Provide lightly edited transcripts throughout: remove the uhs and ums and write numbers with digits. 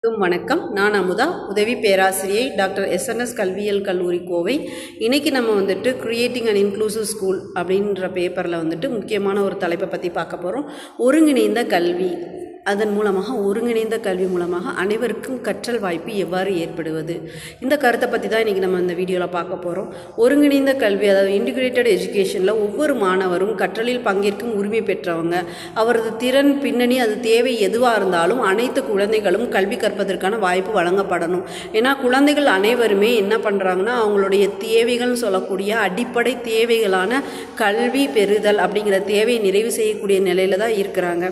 வணக்கம். நான் அமுதா, உதவி பேராசிரியை டாக்டர் எஸ்என்எஸ் கல்வியியல் கல்லூரி கோவை. இன்றைக்கி நம்ம கிரியேட்டிங் அண்ட் இன்க்ளூசிவ் ஸ்கூல் அப்படின்ற பேப்பரில் முக்கியமான ஒரு தலைப்பை பற்றி பார்க்க போகிறோம். ஒருங்கிணைந்த கல்வி. அதன் மூலமாக ஒருங்கிணைந்த கல்வி மூலமாக அனைவருக்கும் கற்றல் வாய்ப்பு எவ்வாறு ஏற்படுவது, இந்த கருத்தை பற்றி தான் இன்றைக்கி நம்ம இந்த வீடியோவில் பார்க்க போகிறோம். ஒருங்கிணைந்த கல்வி, அதாவது இன்டிகிரேட்டட் எஜுகேஷனில் ஒவ்வொரு மாணவரும் கற்றலில் பங்கேற்கும் உரிமை பெற்றவங்க. அவரது திறன், பின்னணி, அது தேவை எதுவாக இருந்தாலும் அனைத்து குழந்தைகளும் கல்வி கற்பதற்கான வாய்ப்பு வழங்கப்படணும். ஏன்னா குழந்தைகள் அனைவருமே என்ன பண்ணுறாங்கன்னா, அவங்களுடைய தேவைகள்னு சொல்லக்கூடிய அடிப்படை தேவைகளான கல்வி பெறுதல் அப்படிங்கிற தேவையை நிறைவு செய்யக்கூடிய நிலையில் தான் இருக்கிறாங்க.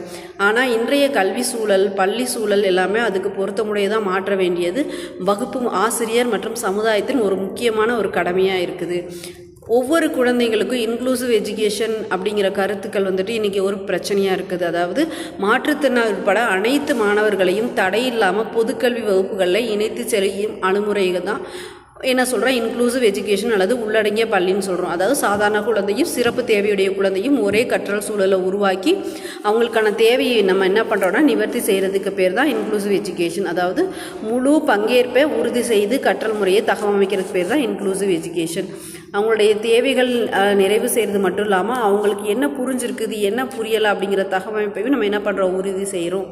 ஆனால் இன்றைய கல்வி சூழல், பள்ளி சூழல் எல்லாமே அதுக்கு பொருத்தமுடையதாக மாற்ற வேண்டியது வகுப்பு ஆசிரியர் மற்றும் சமுதாயத்தின் ஒரு முக்கியமான ஒரு கடமையாக இருக்குது. ஒவ்வொரு குழந்தைங்களுக்கும் இன்க்ளூசிவ் எஜுகேஷன் அப்படிங்கிற கருத்துக்கள் இன்றைக்கி ஒரு பிரச்சனையாக இருக்குது. அதாவது மாற்றுத்திறனாளி உட்பட அனைத்து மாணவர்களையும் தடையில்லாமல் பொதுக்கல்வி வகுப்புகளில் இணைத்து செல்லும் அணுகுமுறைகள் தான் என்ன சொல்கிறோம், இன்க்ளூசிவ் எஜுகேஷன் அல்லது உள்ளடங்கிய பள்ளின்னு சொல்கிறோம். அதாவது சாதாரண குழந்தையும் சிறப்பு தேவையுடைய குழந்தையும் ஒரே கற்றல் சூழலை உருவாக்கி அவங்களுக்கான தேவையை நம்ம என்ன பண்ணுறோன்னா நிவர்த்தி செய்கிறதுக்கு பேர் தான் இன்க்ளூசிவ் எஜுகேஷன். அதாவது முழு பங்கேற்பை உறுதி செய்து கற்றல் முறையை தகவமைக்கிறதுக்கு பேர் தான் இன்க்ளூசிவ் எஜுகேஷன். அவங்களுடைய தேவைகள் நிறைவு செய்கிறது மட்டும் இல்லாமல் அவங்களுக்கு என்ன புரிஞ்சிருக்குது, என்ன புரியலை அப்படிங்கிற தகவமைப்பையும் நம்ம என்ன பண்ணுறோம், உறுதி செய்கிறோம்.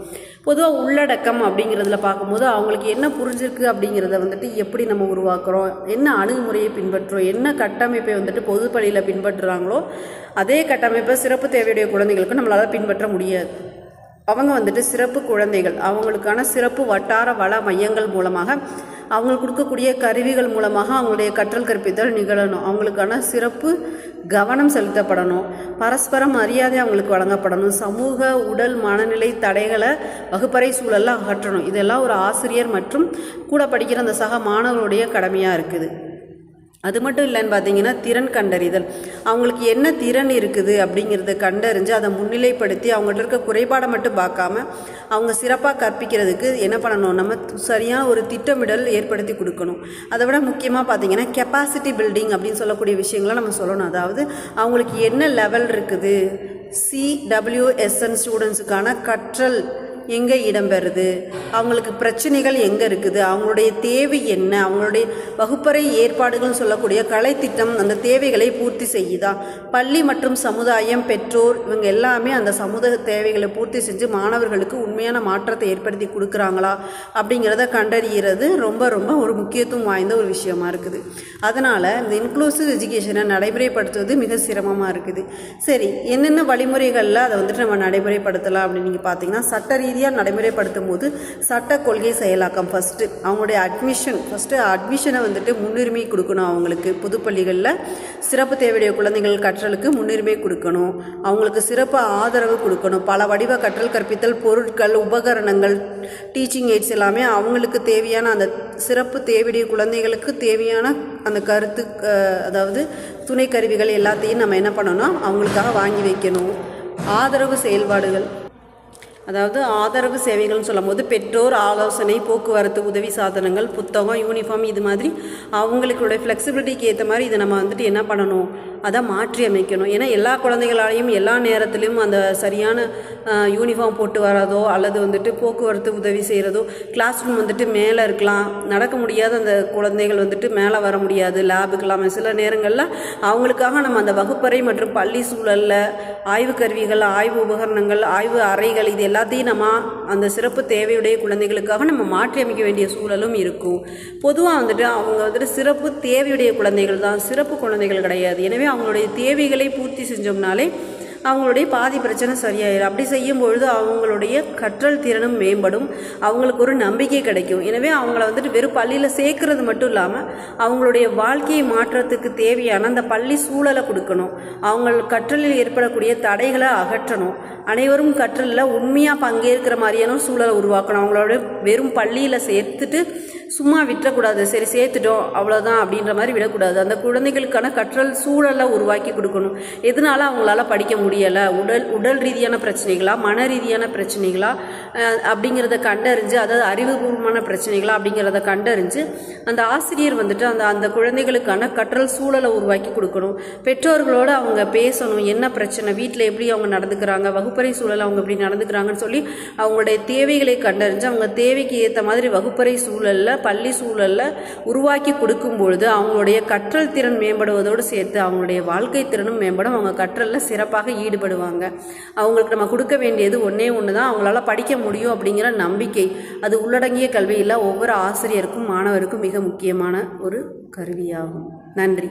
பொதுவாக உள்ளடக்கம் அப்படிங்கிறதுல பார்க்கும்போது அவங்களுக்கு என்ன புரிஞ்சிருக்கு அப்படிங்கிறத எப்படி நம்ம உருவாக்குறோம், என்ன அணுகுமுறையை பின்பற்றுறோம், என்ன கட்டமைப்பை பொதுப்பள்ளியில் பின்பற்றுறாங்களோ அதே கட்டமைப்பை சிறப்பு தேவையுடைய குழந்தைகளுக்கு நம்மளால் பின்பற்ற முடியாது. அவங்க சிறப்பு குழந்தைகள், அவங்களுக்கான சிறப்பு வட்டார வள மையங்கள் மூலமாக அவங்களுக்கு கொடுக்கக்கூடிய கருவிகள் மூலமாக அவங்களுடைய கற்றல் கற்பித்தல் நிகழணும். அவங்களுக்கான சிறப்பு கவனம் செலுத்தப்படணும். பரஸ்பர மரியாதை அவங்களுக்கு வழங்கப்படணும். சமூக உடல் மனநிலை தடைகளை வகுப்பறை சூழலில் அகற்றணும். இதெல்லாம் ஒரு ஆசிரியர் மற்றும் கூட படிக்கிற அந்த சக மாணவர்களுடைய கடமையாக இருக்குது. அது மட்டும் இல்லைன்னு பார்த்தீங்கன்னா, திறன் கண்டறிதல். அவங்களுக்கு என்ன திறன் இருக்குது அப்படிங்கிறத கண்டறிஞ்சு அதை முன்னிலைப்படுத்தி அவங்கள்ட்ட இருக்க குறைபாடை மட்டும் பார்க்காம அவங்க சிறப்பாக கற்பிக்கிறதுக்கு என்ன பண்ணணும், நம்ம சரியான ஒரு திட்டமிடல் ஏற்படுத்தி கொடுக்கணும். அதை விட முக்கியமாக பார்த்தீங்கன்னா கெப்பாசிட்டி பில்டிங் அப்படின்னு சொல்லக்கூடிய விஷயங்களை நம்ம சொல்லணும். அதாவது அவங்களுக்கு என்ன லெவல் இருக்குது, CWSN ஸ்டூடெண்ட்ஸுக்கான கற்றல் எங்கே இடம்பெறுது, அவங்களுக்கு பிரச்சனைகள் எங்கே இருக்குது, அவங்களுடைய தேவை என்ன, அவங்களுடைய வகுப்பறை ஏற்பாடுகள்னு சொல்லக்கூடிய கலைத்திட்டம் அந்த தேவைகளை பூர்த்தி செய்யுதா, பள்ளி மற்றும் சமுதாயம், பெற்றோர் இவங்க எல்லாமே அந்த சமூக தேவைகளை பூர்த்தி செஞ்சு மாணவர்களுக்கு உண்மையான மாற்றத்தை ஏற்படுத்தி கொடுக்குறாங்களா அப்படிங்கிறத கண்டறிகிறது ரொம்ப ரொம்ப ஒரு முக்கியத்துவம் வாய்ந்த ஒரு விஷயமா இருக்குது. அதனால் இந்த இன்க்ளூசிவ் எஜுகேஷனை நடைமுறைப்படுத்துவது மிக சிரமமாக இருக்குது. சரி, என்னென்ன வழிமுறைகளில் அதை நம்ம நடைமுறைப்படுத்தலாம் அப்படின்னு நீங்கள் பார்த்தீங்கன்னா, சட்ட நடைமுறைப்படுத்தும் போது சட்ட கொள்கை செயலாக்கம். அவங்களுடைய அட்மிஷனை முன்னுரிமை கொடுக்கணும். அவங்களுக்கு பொதுப்பள்ளிகளில் சிறப்பு தேவையுடைய குழந்தைகள் கற்றலுக்கு முன்னுரிமை கொடுக்கணும். அவங்களுக்கு சிறப்பு ஆதரவு கொடுக்கணும். பல வடிவ கற்றல் கற்பித்தல் பொருட்கள், உபகரணங்கள், டீச்சிங் எய்ட்ஸ் எல்லாமே அவங்களுக்கு தேவையான அந்த சிறப்பு தேவையுடைய குழந்தைகளுக்கு தேவையான அந்த அதாவது துணை கருவிகள் எல்லாத்தையும் நம்ம என்ன பண்ணணும், அவங்களுக்காக வாங்கி வைக்கணும். ஆதரவு செயல்பாடுகள், அதாவது ஆதரவு சேவைகள்னு சொல்லும் போது பெற்றோர் ஆலோசனை, போக்குவரத்து உதவி சாதனங்கள், புத்தகம், யூனிஃபார்ம், இது மாதிரி அவங்களுடைய ஃப்ளெக்சிபிலிட்டிக்கு ஏற்ற மாதிரி இதை நம்ம என்ன பண்ணணும், அதை மாற்றி அமைக்கணும். ஏன்னா எல்லா குழந்தைகளாலையும் எல்லா நேரத்துலையும் அந்த சரியான யூனிஃபார்ம் போட்டு வரதோ அல்லது போக்குவரத்து உதவி செய்கிறதோ, கிளாஸ் ரூம் மேலே இருக்கலாம், நடக்க முடியாத அந்த குழந்தைகள் மேலே வர முடியாது, லேபுக்கெல்லாம் சில நேரங்களில் அவங்களுக்காக நம்ம அந்த வகுப்பறை மற்றும் பள்ளி சூழலில் ஆய்வு கருவிகள், ஆய்வு உபகரணங்கள், ஆய்வு அறைகள் இது எல்லாத்தையும் நம்ம அந்த சிறப்பு தேவையுடைய குழந்தைகளுக்காக நம்ம மாற்றி அமைக்க வேண்டிய சூழலும் இருக்கும். பொதுவாக அவங்க சிறப்பு தேவையுடைய குழந்தைகள் தான், சிறப்பு குழந்தைகள் கிடையாது. எனவே அவங்களுடைய தேவைகளை பூர்த்தி செஞ்சோம்னாலே அவங்களுடைய பாதி பிரச்சனை சரியாயிடும். அப்படி செய்யும்பொழுது அவங்களுடைய கற்றல் திறனும் மேம்படும், அவங்களுக்கு ஒரு நம்பிக்கை கிடைக்கும். எனவே அவங்கள வெறும் பள்ளியில் சேர்க்கறது மட்டும் இல்லாமல் அவங்களுடைய வாழ்க்கையை மாற்றத்துக்கு தேவையான அந்த பள்ளி சூழலை கொடுக்கணும். அவங்க கற்றலில் ஏற்படக்கூடிய தடைகளை அகற்றணும். அனைவரும் கற்றலில் உண்மையாக பங்கேற்கிற மாதிரியான சூழலை உருவாக்கணும். அவங்களோட வெறும் பள்ளியில் சேர்த்துட்டு சும்மா விட்டுறக்கூடாது, சரி சேர்த்துட்டோம் அவ்வளோதான் அப்படின்ற மாதிரி விடக்கூடாது. அந்த குழந்தைகளுக்கான கற்றல் சூழலை உருவாக்கி கொடுக்கணும். எதனால அவங்களால படிக்க முடியலை, உடல் ரீதியான பிரச்சனைகளா, மன ரீதியான பிரச்சனைகளா அப்படிங்கிறத கண்டறிஞ்சு, அதாவது அறிவுபூர்வமான பிரச்சனைகளா அப்படிங்கிறத கண்டறிஞ்சு அந்த ஆசிரியர் வந்துட்டு அந்த குழந்தைகளுக்கான கற்றல் சூழலை உருவாக்கி கொடுக்கணும். பெற்றோர்களோடு அவங்க பேசணும், என்ன பிரச்சனை, வீட்டில் எப்படி அவங்க நடந்துக்கிறாங்க, வகுப்பறை சூழல் அவங்க எப்படி நடந்துக்கிறாங்கன்னு சொல்லி அவங்களுடைய தேவைகளை கண்டறிஞ்சு அவங்க தேவைக்கு ஏற்ற மாதிரி வகுப்பறை சூழலில், பள்ளி சூழலில் உருவாக்கி கொடுக்கும்பொழுது அவங்களுடைய கற்றல் திறன் மேம்படுவதோடு சேர்த்து அவங்களுடைய வாழ்க்கை திறனும் மேம்படும். அவங்க கற்றலில் சிறப்பாக ஈடுபடுவாங்க. அவங்களுக்கு நம்ம கொடுக்க வேண்டியது ஒன்றே ஒன்று தான், அவங்களால படிக்க முடியும் அப்படிங்கிற நம்பிக்கை. அது உள்ளடங்கிய கல்வியில் ஒவ்வொரு ஆசிரியருக்கும் மாணவருக்கும் மிக முக்கியமான ஒரு கருவியாகும். நன்றி.